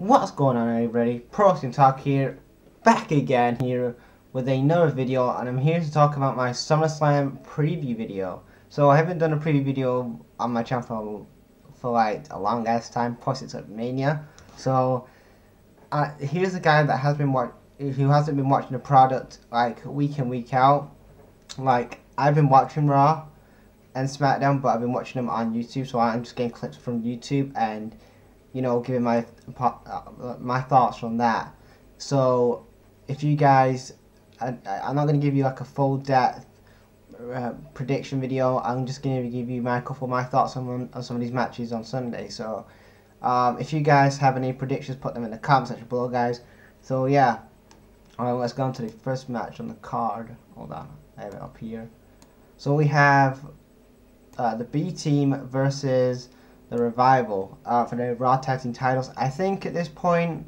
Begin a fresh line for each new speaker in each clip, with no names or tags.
What's going on, everybody? Pro Talk here, back again here with another video, and I'm here to talk about my Summerslam preview video. So I haven't done a preview video on my channel for like a long ass time, plus it's at Mania. So here's a guy that who hasn't been watching the product like week in week out. Like, I've been watching Raw and SmackDown, but I've been watching them on YouTube, so I'm just getting clips from YouTube and, you know, giving my thoughts from that. So if you guys, I'm not going to give you like a full depth prediction video. I'm just going to give you my thoughts on some of these matches on Sunday. So if you guys have any predictions, put them in the comment section below, guys. So yeah, let's go on to the first match on the card. Hold on, I have it up here. So we have the B Team versus the Revival for the Raw Tag Team titles. I think at this point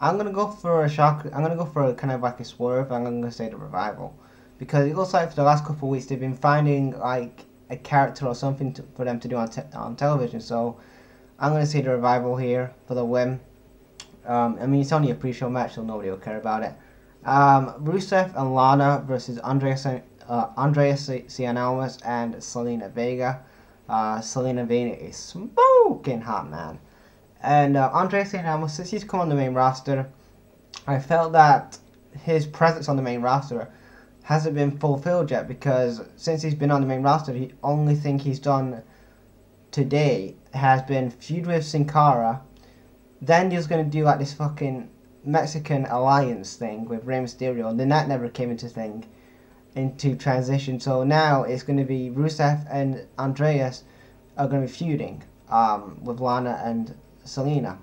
I'm gonna go for a shock. I'm gonna go for a kind of like a swerve. I'm gonna say the Revival, because it looks like for the last couple of weeks they've been finding like a character or something for them to do on television. So I'm gonna say the Revival here for the win. I mean, it's only a pre-show match, so nobody will care about it. Rusev and Lana versus Andrea Cianalmas and Selena Vega. Selena Vega is smoking hot, man. And Andrea Cianalmas, since he's come on the main roster, I felt that his presence on the main roster hasn't been fulfilled yet, because since he's been on the main roster, the only thing he's done today has been feud with Sin Cara. Then he was going to do like this fucking Mexican alliance thing with Rey Mysterio, and then that never came into transition. So now it's going to be Rusev and Andreas are going to be feuding with Lana and Selena.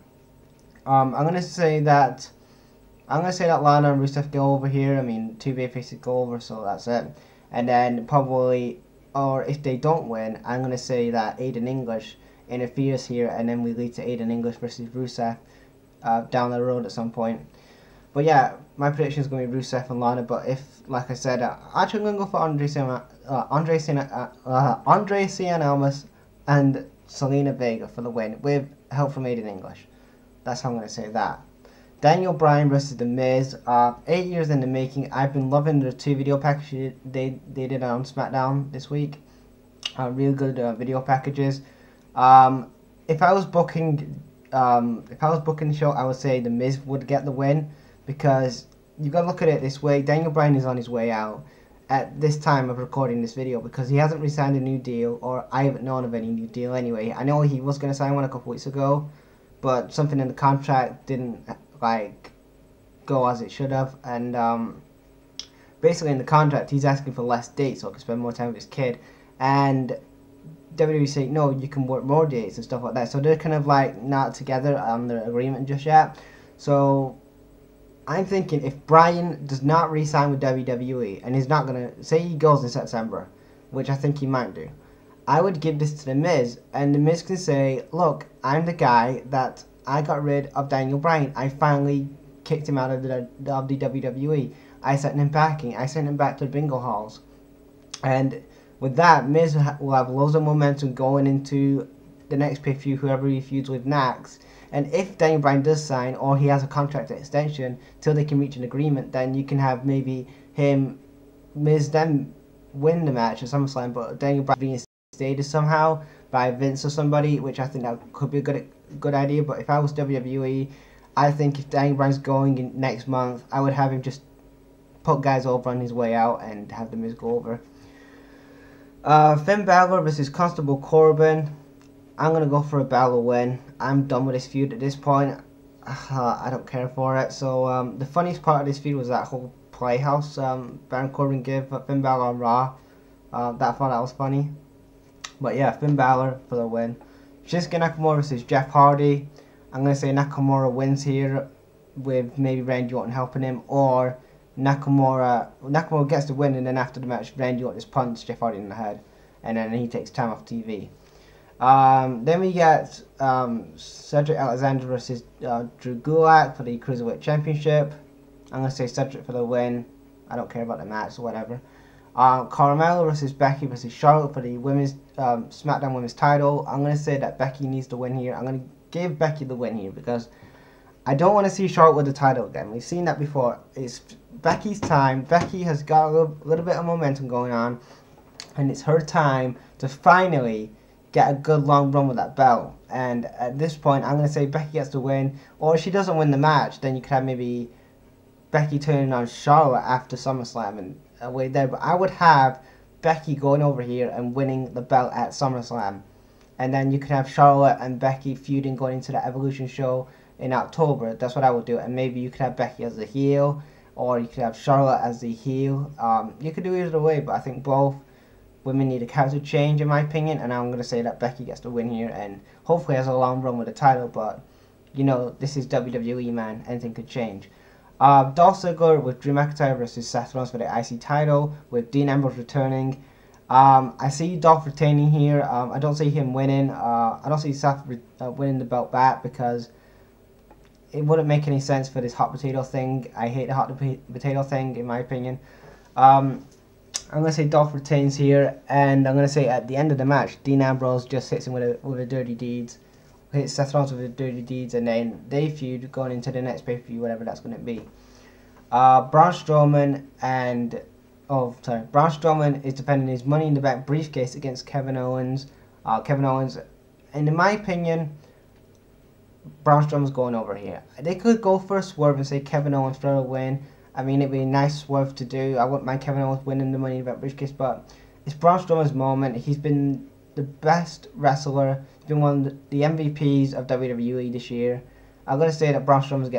I'm going to say that Lana and Rusev go over here. I mean, two babyfaces go over, so that's it. And then probably, or if they don't win, I'm going to say that Aiden English interferes here, and then we lead to Aiden English versus Rusev down the road at some point. But yeah, my prediction is going to be Rusev and Lana. But if, like I said, actually I'm going to go for Andrea Cianalmas and Selena Vega for the win, with help from Aiden English. That's how I'm going to say that. Daniel Bryan versus The Miz. 8 years in the making. I've been loving the two video packages they did on SmackDown this week. Real good video packages. If I was booking the show, I would say The Miz would get the win, because you got to look at it this way. Daniel Bryan is on his way out at this time of recording this video, because he hasn't re-signed a new deal, or I haven't known of any new deal anyway. I know he was going to sign one a couple weeks ago, but something in the contract didn't like go as it should have, and basically in the contract he's asking for less dates so he can spend more time with his kid, and WWE say no, you can work more dates and stuff like that. So they're kind of like not together on their agreement just yet. So I'm thinking, if Bryan does not re-sign with WWE, and he's not gonna, say he goes in September, which I think he might do, I would give this to The Miz, and The Miz can say, look, I'm the guy that I got rid of Daniel Bryan. I finally kicked him out of the WWE. I sent him packing. I sent him back to the bingo halls. And with that, Miz will have loads of momentum going into the next pay-per-view, whoever he feuds with next. And if Daniel Bryan does sign, or he has a contract extension till they can reach an agreement, then you can have maybe Miz then win the match at SummerSlam, but Daniel Bryan being stated somehow by Vince or somebody, which I think that could be a good idea. But if I was WWE, I think if Daniel Bryan's going in next month, I would have him just put guys over on his way out and have the Miz go over. Finn Balor versus Constable Corbin. I'm going to go for a Balor win. I'm done with this feud at this point. I don't care for it. So the funniest part of this feud was that whole playhouse Baron Corbin gave Finn Balor on Raw. I thought that was funny. But yeah, Finn Balor for the win. Shinsuke Nakamura versus Jeff Hardy. I'm going to say Nakamura wins here, with maybe Randy Orton helping him, or Nakamura gets the win, and then after the match Randy Orton just punches Jeff Hardy in the head, and then he takes time off TV. Then we get Cedric Alexander versus Drew Gulak for the Cruiserweight Championship. I'm going to say Cedric for the win. I don't care about the match or whatever. Carmella versus Becky versus Charlotte for the women's SmackDown Women's title. I'm going to say that Becky needs to win here. I'm going to give Becky the win here, because I don't want to see Charlotte with the title again. We've seen that before. It's Becky's time. Becky has got a little bit of momentum going on, and it's her time to finally get a good long run with that belt. And at this point, I'm going to say Becky gets the win, or if she doesn't win the match, then you could have maybe Becky turning on Charlotte after SummerSlam and away there. But I would have Becky going over here and winning the belt at SummerSlam. And then you could have Charlotte and Becky feuding going into the Evolution show in October. That's what I would do. And maybe you could have Becky as the heel, or you could have Charlotte as the heel. You could do either way, but I think both women need a character change in my opinion. And I'm going to say that Becky gets the win here and hopefully has a long run with the title. But, you know, this is WWE, man. Anything could change. Dolph Ziggler with Drew McIntyre versus Seth Rollins for the IC title with Dean Ambrose returning. I see Dolph retaining here. I don't see him winning. I don't see Seth winning the belt back because it wouldn't make any sense for this hot potato thing. I hate the hot potato thing in my opinion. I'm going to say Dolph retains here, and I'm going to say at the end of the match, Dean Ambrose just hits him with a dirty deeds. Hits Seth Rollins with the dirty deeds, and then they feud going into the next pay-per-view, whatever that's going to be. Braun Strowman is defending his Money in the Bank briefcase against Kevin Owens. Kevin Owens, and in my opinion, Braun Strowman's going over here. They could go for a swerve and say Kevin Owens for a win. I mean, it'd be a nice swerve to do. I wouldn't mind Kevin Owens winning the Money in the Bank briefcase, but it's Braun Strowman's moment. He's been the best wrestler. He's been one of the MVPs of WWE this year. I'm going to say that Braun Strowman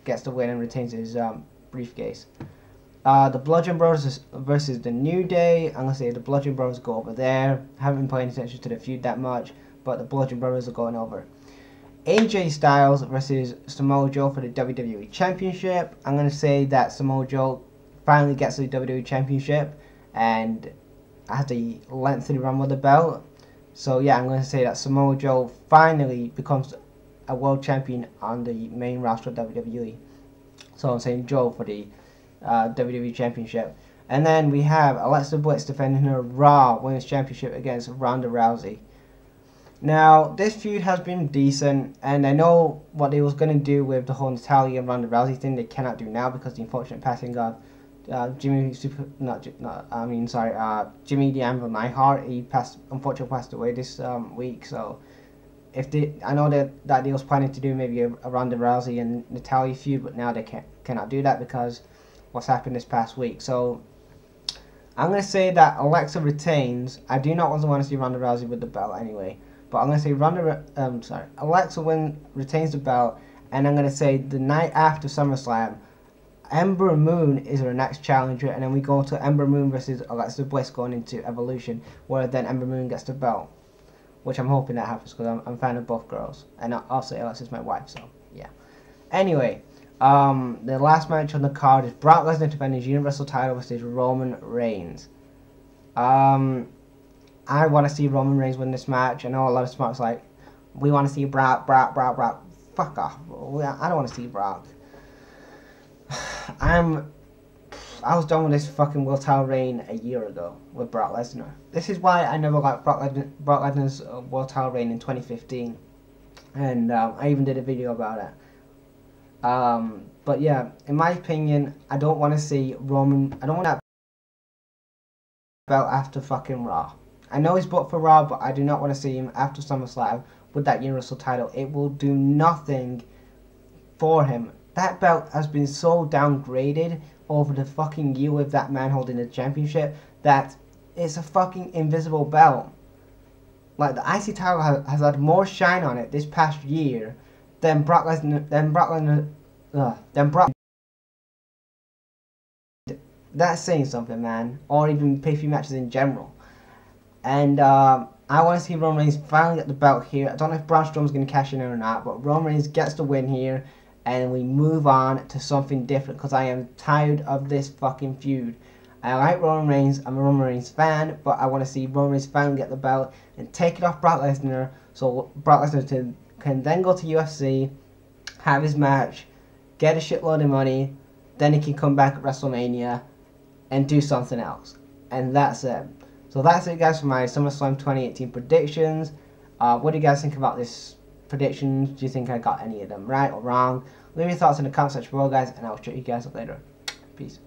gets the win and retains his briefcase. The Bludgeon Brothers versus the New Day. I'm going to say the Bludgeon Brothers go over there. I haven't been paying attention to the feud that much, but the Bludgeon Brothers are going over. AJ Styles versus Samoa Joe for the WWE Championship. I'm going to say that Samoa Joe finally gets the WWE Championship and has a lengthy run with the belt. So yeah, I'm going to say that Samoa Joe finally becomes a world champion on the main roster of WWE. So I'm saying Joe for the WWE Championship. And then we have Alexa Bliss defending her Raw Women's Championship against Ronda Rousey. Now, this feud has been decent, and I know what they was going to do with the whole Natalya and Ronda Rousey thing. They cannot do now because the unfortunate passing of Jimmy the Anvil Neidhart. He unfortunately passed away this week. So I know that they was planning to do maybe a Ronda Rousey and Natalya feud, but now they cannot do that because what's happened this past week. So I'm going to say that Alexa retains. I do not want to see Ronda Rousey with the belt anyway. But I'm going to say Alexa retains the belt, and I'm going to say the night after SummerSlam, Ember Moon is her next challenger, and then we go to Ember Moon versus Alexa Bliss going into Evolution, where then Ember Moon gets the belt, which I'm hoping that happens because I'm a fan of both girls, and also Alexa's my wife, so yeah. Anyway, the last match on the card is Brock Lesnar defending his Universal title versus Roman Reigns. I want to see Roman Reigns win this match. I know a lot of smarts like, we want to see Brock. Fuck off. I don't want to see Brock. I was done with this fucking world title reign a year ago with Brock Lesnar. This is why I never liked Brock Lesnar's world title reign in 2015. And I even did a video about it. But yeah, in my opinion, I don't want to see Roman. I don't want that belt after fucking Raw. I know he's booked for Raw, but I do not want to see him after SummerSlam with that Universal title. It will do nothing for him. That belt has been so downgraded over the fucking year with that man holding the championship that it's a fucking invisible belt. Like, the IC title has had more shine on it this past year than Brock Lesnar. That's saying something, man. Or even pay-per-view matches in general. And I want to see Roman Reigns finally get the belt here. I don't know if Braun Strowman's going to cash in or not, but Roman Reigns gets the win here, and we move on to something different because I am tired of this fucking feud. I like Roman Reigns. I'm a Roman Reigns fan, but I want to see Roman Reigns finally get the belt and take it off Brock Lesnar, so Brock Lesnar can then go to UFC, have his match, get a shitload of money, then he can come back at WrestleMania and do something else. And that's it. So that's it, guys, for my SummerSlam 2018 predictions. What do you guys think about this predictions. Do you think I got any of them right or wrong? Leave your thoughts in the comment section below, guys, and I'll check you guys up later. Peace.